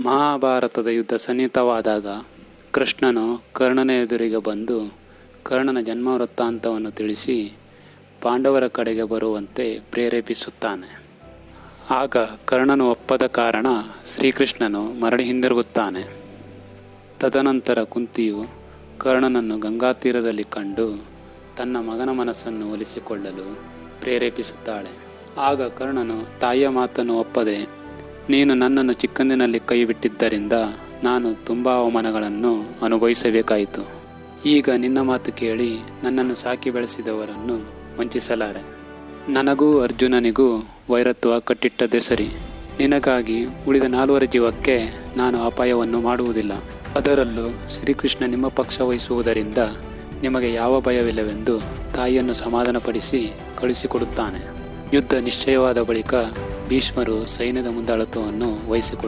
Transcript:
ಮಹಾಭಾರತದ ಯುದ್ಧ ಸನ್ನಿಹಿತವಾದಾಗ ಕೃಷ್ಣನು ಕರ್ಣನ ಎದುರಿಗೆ ಬಂದು ಕರ್ಣನ ಜನ್ಮ ವೃತ್ತಾಂತವನ್ನು ತಿಳಿಸಿ ಪಾಂಡವರ ಕಡೆಗೆ ಬರುವಂತೆ ಪ್ರೇರೇಪಿಸುತ್ತಾನೆ. ಆಗ ಕರ್ಣನು ಒಪ್ಪದ ಕಾರಣ ಶ್ರೀಕೃಷ್ಣನು ಮರಳಿ ಹಿಂದಿರುಗುತ್ತಾನೆ. ತದನಂತರ ಕುಂತಿಯು ಕರ್ಣನನ್ನು ಗಂಗಾ ತೀರದಲ್ಲಿ ಕಂಡು ತನ್ನ ಮಗನ ಮನಸ್ಸನ್ನು ಒಲಿಸಿಕೊಳ್ಳಲು ಪ್ರೇರೇಪಿಸುತ್ತಾಳೆ. ಆಗ ಕರ್ಣನು ತಾಯಿಯ ಮಾತನ್ನು ಒಪ್ಪದೆ, ನೀನು ನನ್ನನ್ನು ಚಿಕ್ಕಂದಿನಲ್ಲಿ ಕೈ ಬಿಟ್ಟಿದ್ದರಿಂದ ನಾನು ತುಂಬ ಅವಮಾನಗಳನ್ನು ಅನುಭವಿಸಬೇಕಾಯಿತು. ಈಗ ನಿನ್ನ ಮಾತು ಕೇಳಿ ನನ್ನನ್ನು ಸಾಕಿ ಬೆಳೆಸಿದವರನ್ನು ವಂಚಿಸಲಾರೆ. ನನಗೂ ಅರ್ಜುನನಿಗೂ ವೈರತ್ವ ಕಟ್ಟಿಟ್ಟದೇ ಸರಿ. ನಿನಗಾಗಿ ಉಳಿದ 4 ಜೀವಕ್ಕೆ ನಾನು ಅಪಾಯವನ್ನು ಮಾಡುವುದಿಲ್ಲ. ಅದರಲ್ಲೂ ಶ್ರೀಕೃಷ್ಣ ನಿಮ್ಮ ಪಕ್ಷ ವಹಿಸುವುದರಿಂದ ನಿಮಗೆ ಯಾವ ಭಯವಿಲ್ಲವೆಂದು ತಾಯಿಯನ್ನು ಸಮಾಧಾನಪಡಿಸಿ ಕಳಿಸಿಕೊಡುತ್ತಾನೆ. ಯುದ್ಧ ನಿಶ್ಚಯವಾದ ಬಳಿಕ ಭೀಷ್ಮರು ಸೈನ್ಯದ ಮುಂದಾಳತ್ವವನ್ನು ವಹಿಸಿಕೊಡುತ್ತಾರೆ.